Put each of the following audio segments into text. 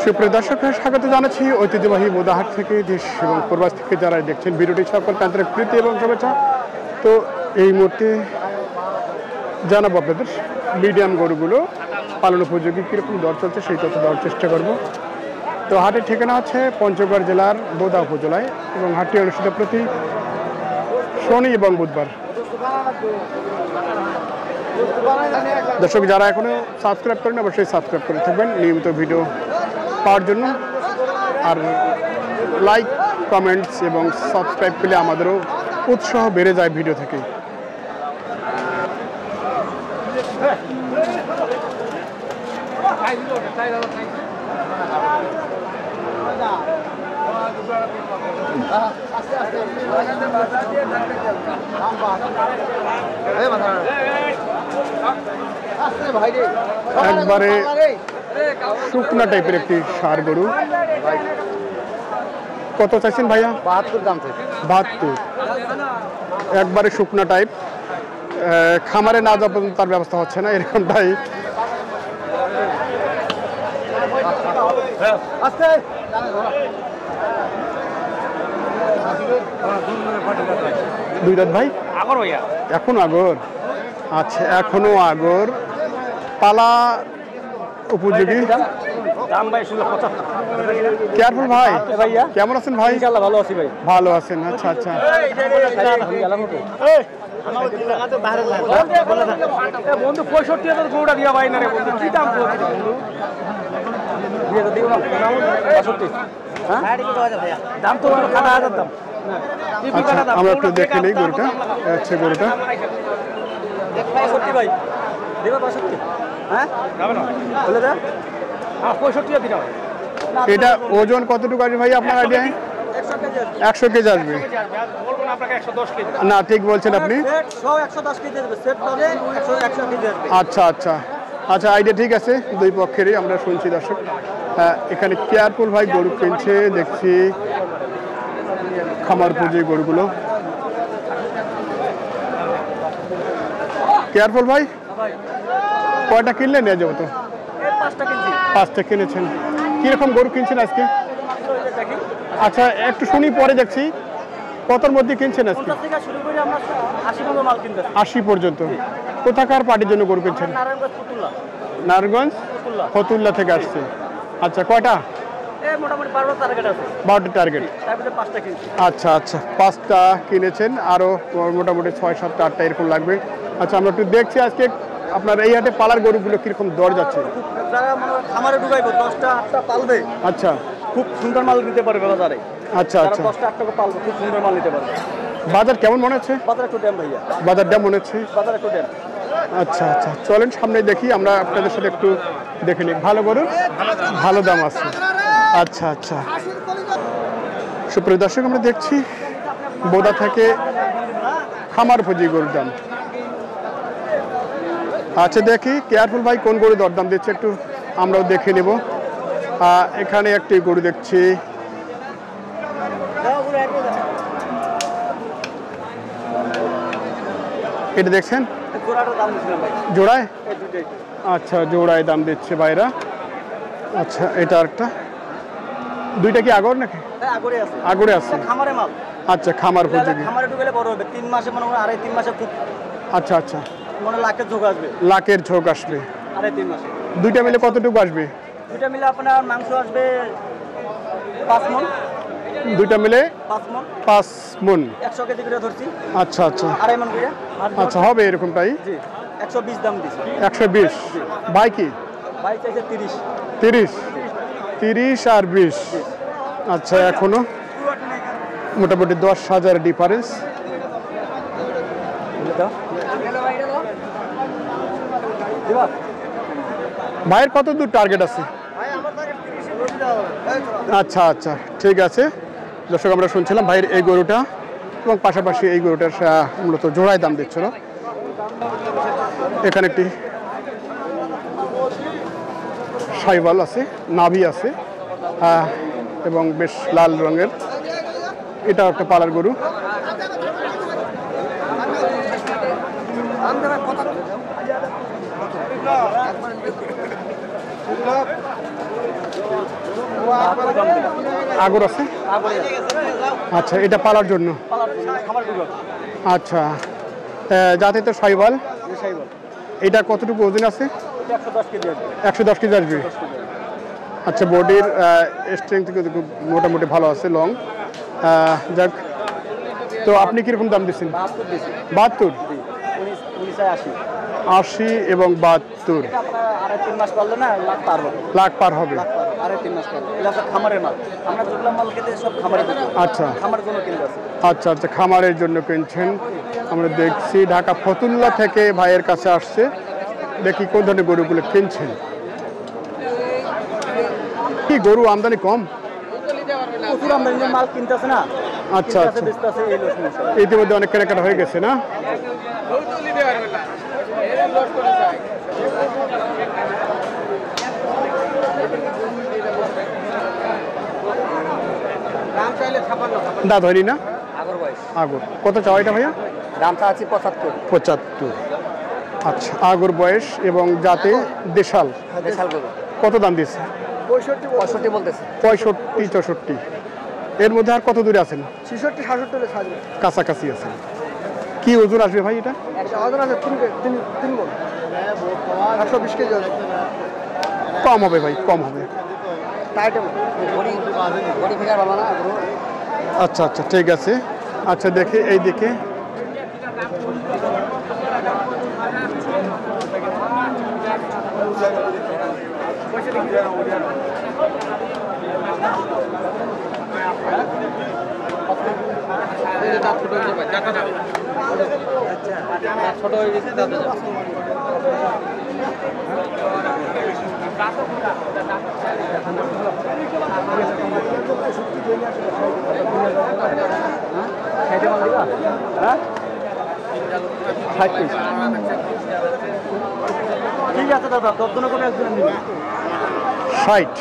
সুপ্রিয় দর্শক স্বাগত জানাচ্ছি ঐতিহ্যবাহী বোদাহাট থেকে দেশ এবং প্রবাস থেকে যারা দেখছেন ভিডিওটি সকল আন্তরিক প্রীতি এবং শুভেচ্ছা। তো এই মুহূর্তে জানাবো আপনাদের মিডিয়াম গরুগুলো পালন উপযোগী কীরকম দর চলছে সেই তথ্য দেওয়ার চেষ্টা করব। তো হাটের ঠিকানা হচ্ছে পঞ্চগড় জেলার বোদা উপজেলায় এবং হাটটি অনুষ্ঠিত প্রতি শনি এবং বুধবার। দর্শক যারা এখনো সাবস্ক্রাইব করেন অবশ্যই সাবস্ক্রাইব করে থাকবেন নিয়মিত ভিডিও পাওয়ার জন্য। আর লাইক কমেন্টস এবং সাবস্ক্রাইব পেলে আমাদেরও উৎসাহ বেড়ে যায় ভিডিও থেকে। একবারে শুকনা টাইপের একটি ষাঁড় গরু। কত চাইছেন ভাইয়া? 72 দাম থেকে 72। একবারে শুকনা টাইপ, খামারে না যাওয়া পর্যন্ত তার ব্যবস্থা হচ্ছে না, এরকমটাই। দুই দাঁত ভাই? আগর ভাইয়া, এখনো আগর? আচ্ছা, এখনো আগর, পালা উপযোগী। দাম ভাই 75। কেয়ারফুল ভাই, ভাইয়া কেমন আছেন ভাই? ইনশাআল্লাহ ভালো আছি ভাই। ভালো আছেন? আচ্ছা আচ্ছা। বন্ধু 65,000 গৌড়া দিয়া ভাই না রে বন্ধু, কি দাম বলছিস বন্ধু? দিয়ে তো দিও না 65। হ্যাঁ দাম তো বড় খাটা হাজার দাম। আচ্ছা, আমরা একটু দেখে নিই গরুটা। আচ্ছা, গরুটা 65 ভাই দেবে 65। হ্যাঁ যাবে না বলে দে। হ্যাঁ 65 দিও। এটা ওজন কতটুকু আসবে ভাই আপনার আইডিয়া? 100 কেজি আসবে। বলবো না আপনাকে 110 কেজি। না, ঠিক বলছেন আপনি। সেট 110 কেজি দেবে, সেট হবে 100 কেজি আসবে। আচ্ছা আচ্ছা আচ্ছা, আইডিয়া ঠিক আছে, দুই পক্ষেরই আমরা শুনছি দর্শক। হ্যাঁ, এখানে কেয়ারফুল ভাই গরু কিনছে, দেখছি খামার পুঁজি গরুগুলো। কেয়ারফুল ভাই কয়টা কিনলেন? নিয়ে যাবো তো। 5টা কিনছি। 5টা কিনেছেন। কিরকম গরু কিনছেন আজকে? আচ্ছা, একটু শুনি, পরে দেখছি। কতর মধ্যে কিনছেন আজকে? 50 থেকে শুরু করে আমরা 80 পর্যন্ত মাল কিনতেছি। 80 পর্যন্ত। কোথাকার পার্টির জন্য গরু কিনছেন? নারায়ণগঞ্জ ফতুল্লা। নারায়ণগঞ্জ ফতুল্লা থেকে আসছে। আচ্ছা, কয়টা? মোটামুটি 12টা টার্গেট আছে। 12টা টার্গেট। তারপরে 5টা কিনছি। আচ্ছা আচ্ছা, 5টা কিনেছেন, আরও মোটামুটি 6, 7, 8টা এরকম লাগবে। আচ্ছা, আমরা একটু দেখছি আজকে আপনার এই হাটে পালার গরুগুলো কিরকম দর যাচ্ছে। যারা খামারে ঢুকাইবো 10টা 8টা পালবে, আচ্ছা, খুব সুন্দর মাল নিতে পারবে বাজারে। আচ্ছা আচ্ছা, 10টা 8টা পালবে, খুব সুন্দর মাল নিতে পারবে। বাজার কেমন মনে হচ্ছে? বাজার একটু ড্যাম ভাইয়া, বাজার ড্যাম মনে হচ্ছে। বাজার একটু ড্যাম। আচ্ছা আচ্ছা, চলেন সামনে দেখি, আমরা আপনাদের সাথে একটু দেখে নিই। ভালো গরুর ভালো দাম আছে। আচ্ছা আচ্ছা, সুপ্রিয় দর্শক, আমরা দেখছি বোদা থেকে খামার পুঁজি গরুর দাম। আচ্ছা, দেখি কেয়ারফুল ভাই কোন গরু দরদাম দিচ্ছে একটু আমরাও দেখে নেব। এখানে একটি গরু দেখছি, এটা দেখছেন জোড়ায়? আচ্ছা, জোড়ায় দাম দিচ্ছে বাইরা। আচ্ছা, এটা আরেকটা। দুইটা কি আগর নাকি? আগরে আছে। খামারে মাল। আচ্ছা, খামার উপযোগী। খামারে ঢুকলে বড় হবে 3 মাসে, মনে হয় 3 মাসে খুব। আচ্ছা আচ্ছা, মনে লাখের ঝোঁক আসবে। লাখের ঝোঁক আসবে। 3 মাসে। দুইটা মিলে কতটুকু আসবে? দুইটা মিলে আপনার মাংস আসবে 5 মণ। দুইটা মিলে 5 মণ। 5 মণ। 100 কেজি করে ধরছি। আচ্ছা আচ্ছা, 2.5 মণ করে। আচ্ছা, হবে এরকমটাই। জি, 120 দাম দিছি। 120। ভাই কি? ভাই চাইছে 30। 30। 30 আর 20। আচ্ছা, এখনো মোটামুটি 10,000 ডিফারেন্স। ভাইয়ের কত দূর টার্গেট আছে? আচ্ছা আচ্ছা, ঠিক আছে দর্শক, আমরা শুনছিলাম ভাইয়ের এই গরুটা এবং পাশাপাশি এই গরুটার মূলত জোড়ায় দাম দিচ্ছিল। এখানে একটি সাইওয়াল আছে, নাভি আছে এবং বেশ লাল রঙের। এটা একটা পালার গরু। আগর আছে? আচ্ছা, এটা পালার জন্য। আচ্ছা, যাতে তো সাইওয়াল, এটা কতটুকু ওজন আছে? 110 কেজি আসবে। আচ্ছা, বডির স্ট্রেংথ মোটামুটি ভালো আছে, লং। যাক, তো আপনি কিরকম দাম দিচ্ছেন? 72, 80 এবং 72 লাখ পার হবে। আচ্ছা আচ্ছা আচ্ছা, খামারের জন্য কিনছেন। আমরা দেখছি ঢাকা ফতুল্লা থেকে ভাইয়ের কাছে আসছে। দেখি কোন ধরনের গরুগুলো কিনছেন। কি গরু আমদানি কম? আচ্ছা আচ্ছা, ইতিমধ্যে অনেক কেনাকাটা হয়ে গেছে না? দাঁত হয়নি না? আগর কত চাও এটা ভাইয়া? দামটা আছে 75। আচ্ছা, আগর বয়স এবং জাতে দেশাল। কত দাম দিয়েছে? 65 বলতেছে। 65, 64। এর মধ্যে আর কত দূরে আছেন? 66, 67 কাছাকাছি আছেন। কি ওজন আসবে ভাই এটা? ওজন আছে 3 মণ, 120 কেজি। কম হবে ভাই, কম হবে। আচ্ছা আচ্ছা, ঠিক আছে। আচ্ছা, দেখে এই দিকে ছোট হয়ে গেছে। ঠিক আছে দাদা, 60।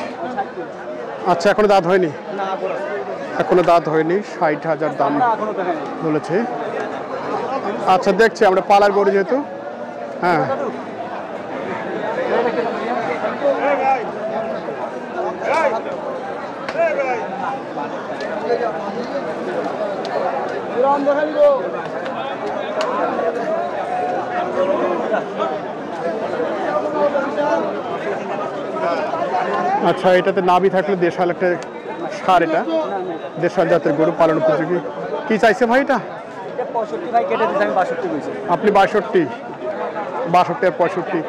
আচ্ছা, এখনো দাঁত হয়নি? এখনো দাঁত হয়নি। 60,000 দাম বলেছে। আচ্ছা, দেখছি আমরা পালার গরু যেহেতু। হ্যাঁ, আচ্ছা, এটাতে নাভি থাকলে দেশাল একটা সার। এটা দেশাল জাতের গরু, পালন উপযোগী। কি চাইছে ভাই এটা? 65 ভাই কেটে দিয়েছে, আমি 62 কইছি। আপনি 62 আর 65।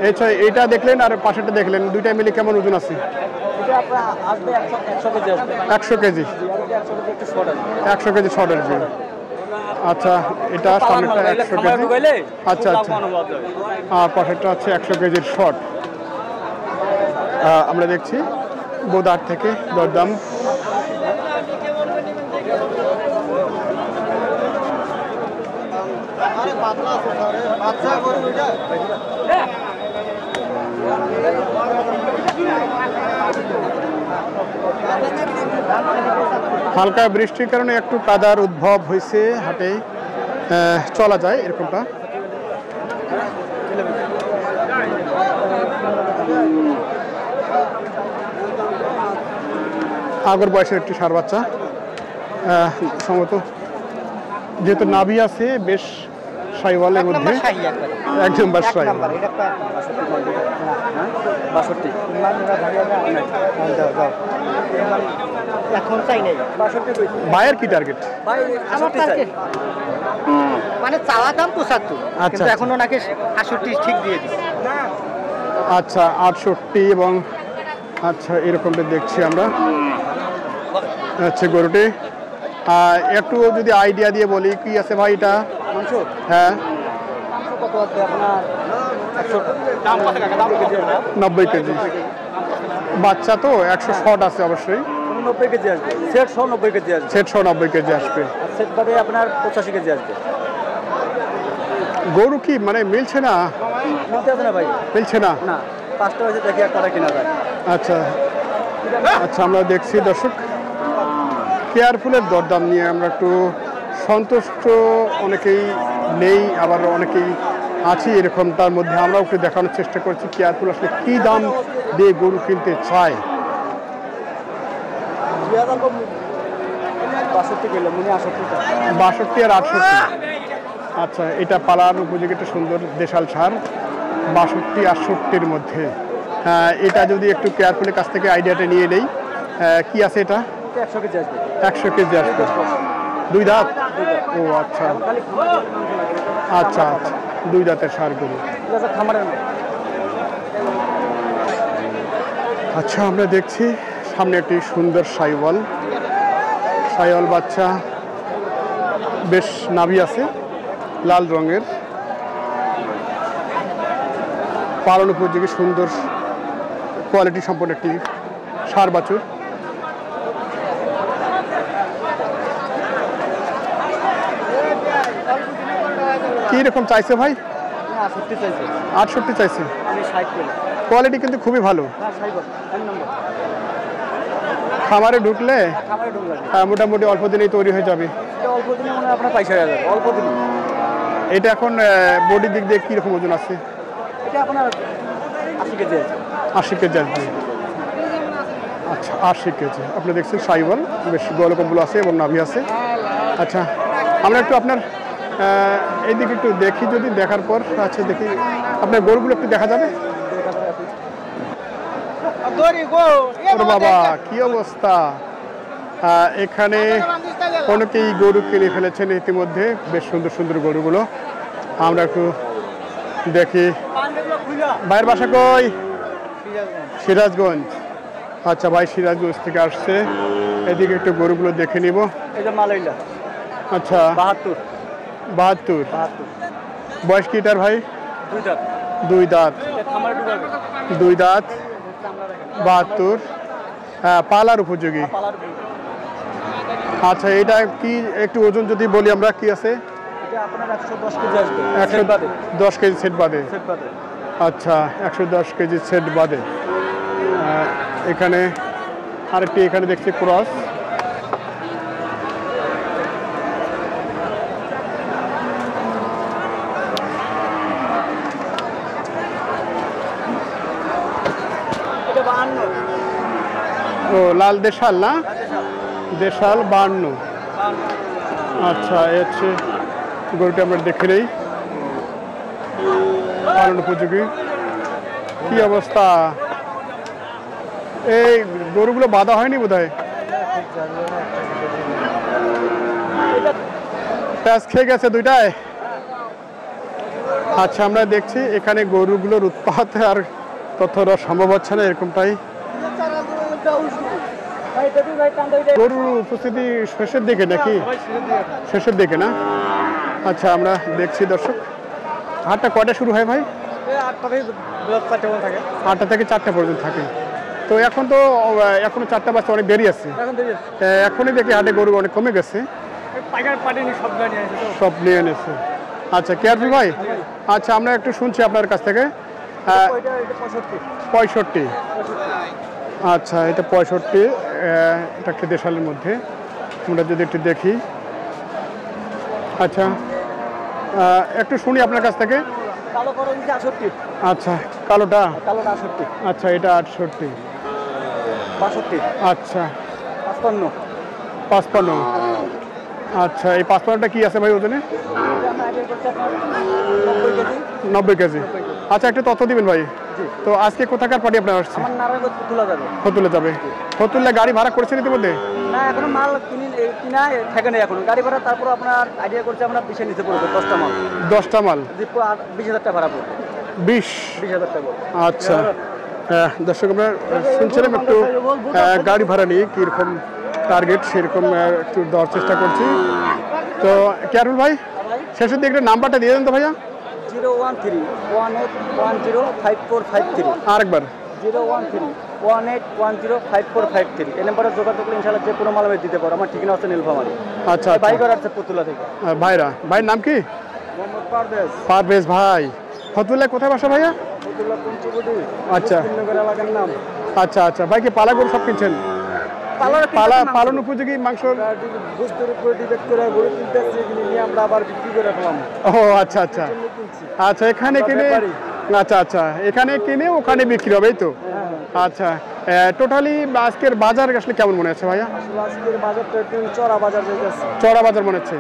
এছাড়া এটা দেখলেন আর পাশেরটা দেখলেন, দুইটা মিলে কেমন ওজন আছে? এটা আপনার আসবে 100 কেজি আসবে। 100 কেজি। 100 কেজি শর্ট আসবে। আচ্ছা, এটা সামনেটা 100 কেজি। আচ্ছা আচ্ছা, আর পাশেরটা হচ্ছে 100 কেজির শর্ট। আমরা দেখছি বোদার থেকে দরদাম। হালকা বৃষ্টির কারণে একটু কাদার উদ্ভব হয়েছে হাটে, চলা যায় এরকমটা। আগর বয়সের একটি ষাঁড় বাচ্চা, সম্ভবত যেহেতু নাভি আছে বেশ সাইওয়ালের মধ্যে, এক নম্বর সাইওয়াল। ভাইয়ের কি টার্গেট? মানে চাওয়া দাম 75, কিন্তু এখন ওনাকে 68 ঠিক দিয়ে দিচ্ছে। আচ্ছা, 68 এবং আচ্ছা এরকমটা দেখছি আমরা। আচ্ছা, গরুটি একটু যদি আইডিয়া দিয়ে বলি কি আছে ভাই এটা? হ্যাঁ, 90 কেজি। বাচ্চা তো 100 শট আছে অবশ্যই। 90 কেজি আসবে, সেট সহ 90 কেজি আসবে। সেট সহ 90 কেজি আসবে। সেট বাদে আপনার 85 কেজি আসবে। গরু কি মানে মিলছে না? মিলতে আছে না ভাই, মিলছে না। না 5টা হয়েছে, দেখি একটা কিনা যায়। আচ্ছা আচ্ছা, আমরা দেখছি দর্শক কেয়ারফুলের দরদাম নিয়ে আমরা একটু সন্তুষ্ট অনেকেই নেই, আবার অনেকেই আছি এরকম। তার মধ্যে আমরাও একটু দেখানোর চেষ্টা করছি কেয়ারফুল আসলে কী দাম দিয়ে গরু কিনতে চায়। 62 আর 68। আচ্ছা, এটা পালার উপযোগী একটা সুন্দর দেশাল সার, 62-68-র মধ্যে। এটা যদি একটু কেয়ারফুলি কাছ থেকে আইডিয়াটা নিয়ে নেই, কি আছে এটা? 100 কেজি আসবে। 100 কেজি আসবে। 2 দাঁত? ও আচ্ছা আচ্ছা আচ্ছা, 2 দাঁতের সার গরু। আচ্ছা, আমরা দেখছি সামনে একটি সুন্দর সাইওয়াল বাচ্চা, বেশ নাভি আছে, লাল রঙের, পালন উপযোগী সুন্দর কোয়ালিটি সম্পন্ন একটি ষাঁড় বাছুর। কি রকম চাইছে ভাই? 68 চাইছে। কোয়ালিটি কিন্তু খুবই ভালো। খামারে ঢুকলে মোটামুটি অল্প দিনেই তৈরি হয়ে যাবে। এটা এখন বডির দিক দিয়ে কিরকম ওজন আছে? 80 কেজি আসবে। আচ্ছা, 80 কেজি। আপনি দেখছেন সাইওয়াল, বেশ গলকম্বল আছে এবং নাভি আছে। আচ্ছা, আমরা একটু আপনার এইদিকে একটু দেখি, যদি দেখার পর আচ্ছা দেখি আপনার গরুগুলো একটু দেখা যাবে। বাবা, কি অবস্থা! এখানে অনেকেই গরু কিনে ফেলেছেন ইতিমধ্যে, বেশ সুন্দর সুন্দর গরুগুলো। আমরা একটু দেখি। ভাইয়ের বাসা কই? সিরাজগঞ্জ। আচ্ছা, ভাই সিরাজগঞ্জ থেকে আসছে। এদিকে একটু গরুগুলো দেখে নিব। আচ্ছা, 72। বয়স কি এটার ভাই? 2 দাঁত। 72। পালার উপযোগী। আচ্ছা, এটা কি একটু ওজন যদি বলি আমরা, কি আছে? 110 কেজি সেট বাদে। আচ্ছা, 110 কেজি সেট বাদে। এখানে আরেকটি, এখানে দেখছি ক্রস। ও লাল দেশাল না? দেশাল 52। আচ্ছা, এই হচ্ছে গরুটি, আমরা দেখে নেই। পালন উপযোগী। কি অবস্থা! এই গরুগুলো বাঁধা হয়নি বোধ হয়, প্যাঁচ খেয়ে গেছে দুইটায়। আচ্ছা, আমরা দেখছি এখানে গরুগুলোর উৎপাত আর তথ্য সম্ভব হচ্ছে না, এরকমটাই। গরুর উপস্থিতি শেষের দিকে নাকি? শেষের দিকে না? আচ্ছা, আমরা দেখছি দর্শক। হাটটা কয়টা শুরু হয় ভাই? 8টা থেকে 4টা পর্যন্ত থাকে। তো এখনো 4টা বাজতে অনেক দেরি আছে। এখনই দেখি হাটে গরু অনেক কমে গেছে, সব নিয়ে এনেছে। আচ্ছা, কেয়ারফুল ভাই। আচ্ছা, আমরা একটু শুনছি আপনার কাছ থেকে। 65। আচ্ছা, এটা 65। এটা একটা দেশালের মধ্যে, আমরা যদি একটু দেখি। আচ্ছা, একটু শুনি আপনার কাছ থেকে। আচ্ছা, কালোটা? আচ্ছা, এটা 68। আচ্ছা, 55। আচ্ছা, এই 55টা কি আছে ভাই ওজনে? 90 কেজি। আচ্ছা, একটা তথ্য দিবেন ভাই। তো আজকে কোথাকার পার্টি আপনার আসছে? ফতুল্লা যাবে। ফতুল্লা গাড়ি ভাড়া করেছেন ইতিমধ্যে? না, এখনো মাল কিনা থাকে না এখন গাড়ি ভাড়া। তারপর আপনার আইডিয়া করছে আমরা 20 নিচে পড়বে। 10টা মাল 20,000 টাকা ভাড়া পড়বে। 20,000 টাকা। আচ্ছা, দর্শক, আমরা শুনছিলাম একটু গাড়ি ভাড়া নিয়ে কীরকম টার্গেট, সেরকম একটু দেওয়ার চেষ্টা করছি। তো কেয়ারুল ভাই, শেষের দিকে নাম্বারটা দিয়ে দেন তো ভাইয়া। 013-1810-5453। আরেকবার 013-1810-5453। এই নাম্বারে যোগাযোগ করলে ইনশাআল্লাহ যে কোনো মাল আমি দিতে পারবো। আমার ঠিকানা হচ্ছে নীলফামারী। আচ্ছা, বাইক আসছে ফতুল্লা থেকে। ভাইয়ের নাম কি? মোহাম্মদ পারভেজ ভাই। ফতুল্লায় কোথায় বাসা ভাইয়া? ফতুল্লা পঞ্চবটি। আচ্ছা এলাকার নাম। আচ্ছা আচ্ছা, ভাই কি পালা গরু সব কিনছেন? পালন উপযোগী মাংস গোস্তের উপরে ডিপেন্ড করে গরু কিনতে নিয়ে আমরা আবার বিক্রি করে ফেলাম। ও আচ্ছা আচ্ছা আচ্ছা, এখানে কিনে আচ্ছা আচ্ছা, এখানে কিনে ওখানে বিক্রি হবে এই তো? আচ্ছা, টোটালি আজকের বাজার আসলে কেমন মনে হচ্ছে ভাইয়া? আজকের বাজারটা একটু চড়া বাজার যাইতেছে। চড়া বাজার মনে হচ্ছে।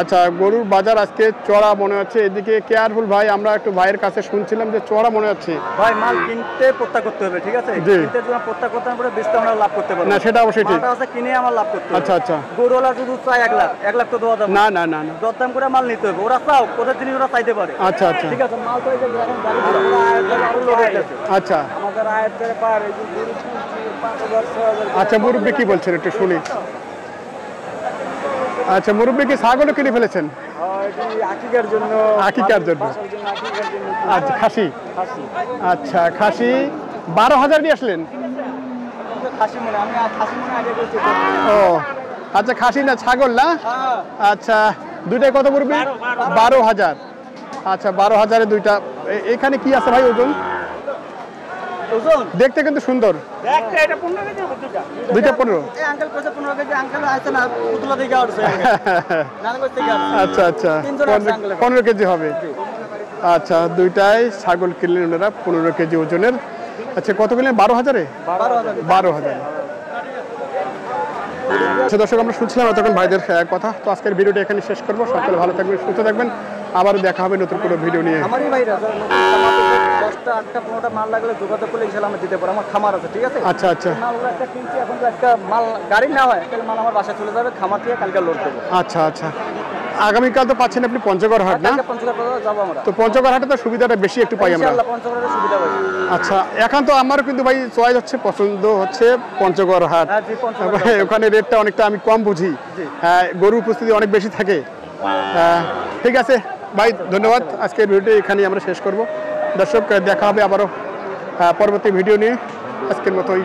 আচ্ছা, গরুর বাজার আজকে চড়া মনে হচ্ছে। এদিকে কেয়ারফুল ভাই, আমরা একটু ভাইয়ের কাছে শুনছিলাম যে চড়া মনে হচ্ছে। ভাই মাল কিনতে প্রত্যয় করতে হবে, ঠিক আছে? জি। কিনতে যখন প্রত্যয় করতে হবে বেচতে আমরা লাভ করতে পারবো না, সেটা অবশ্যই ঠিক। মালটা আছে কিনে আমার লাভ করতে হবে। আচ্ছা আচ্ছা, গরুওয়ালা শুধু চাই 1 লাখ, 1 লাখ তো দেওয়া যাবে না না না না। দরদাম করে মাল নিতে হবে। ওরা চাও কোথায় জিনিস ওরা চাইতে পারে। আচ্ছা আচ্ছা, ঠিক আছে, মাল তো এই যে এখন গাড়ি ঘোড়া আয়াত করে আরো লোড হইতেছে। আচ্ছা আমাদের আয়াত করে পার এই যে গরু কিনছি 5,000 6,000। আচ্ছা, মুরব্বী কি বলছেন একটু শুনি। আচ্ছা, মুরব্বী কি ছাগলও কিনে ফেলেছেন? এটি আকিকার জন্য, আকিকার জন্য। বাসার জন্য, আকিকার জন্য। আচ্ছা, খাসি। খাসি। আচ্ছা, খাসি 12,000 নিয়ে আসলেন? খাসি মনে আমি খাসি মনে আগে করছি। ও আচ্ছা, খাসি না ছাগল না? হ্যাঁ। আচ্ছা, দুইটাই কত পড়বে? 12,000। আচ্ছা, 12,000-এ দুইটা। এখানে কি আছে ভাই ওজন? ওজন দেখতে কিন্তু সুন্দর। দেখতে এটা 15 কেজি হবে দুইটা। দুইটা 15? এই আঙ্কেল কইছে 15 কেজি, আঙ্কেল আইছে না পুতলা থেকে আসছে। নানগঞ্জ থেকে আসছে। আচ্ছা আচ্ছা, তিনজন আছে আঙ্কেল। 15 কেজি হবে। আচ্ছা, দুইটাই ছাগল কিনলেন ওনারা 15 কেজি ওজনের। আচ্ছা, কত কিনলেন? 12,000-এ? 12,000। আচ্ছা দর্শক, আমরা শুনছিলাম তখন ভাইদের কথা। তো আজকের ভিডিওটা এখানে শেষ করবো। সকলে ভালো থাকবেন, সুস্থ থাকবেন। আবার দেখা হবে নতুন কোনো ভিডিও নিয়ে। আমারই ভাইরা 10টা 8টা 15টা মাল লাগলে যোগাযোগ করলে ইনশাআল্লাহ আমি দিতে পারবো। আমার খামার আছে, ঠিক আছে? আচ্ছা আচ্ছা মালগুলো একটা কিনছি, এখন তো একটা মাল গাড়ি না হয় তাহলে মাল আমার বাসায় চলে যাবে। খামার থেকে কালকে লোড দেবো। আচ্ছা আচ্ছা, আগামীকাল তো পাচ্ছেন আপনি পঞ্চগড় হাট না? কালকে পঞ্চগড় বাজার যাবো আমরা। তো পঞ্চগড় হাটে তো সুবিধাটা বেশি একটু পাই আমরা। ইনশাআল্লাহ পঞ্চগড়ের সুবিধা পাই। আচ্ছা, এখন তো আমারও কিন্তু ভাই চয়েস হচ্ছে, পছন্দ হচ্ছে পঞ্চগড় হাট। হ্যাঁ জি, পঞ্চগড়। ওখানে রেটটা অনেকটা আমি কম বুঝি। জি। হ্যাঁ, গরুর উপস্থিতি অনেক বেশি থাকে। ঠিক আছে ভাই, ধন্যবাদ। আজকের ভিডিওটি এখানেই আমরা শেষ করব। দর্শক, দেখা হবে আবারও পরবর্তী ভিডিও নিয়ে। আজকের মতো এই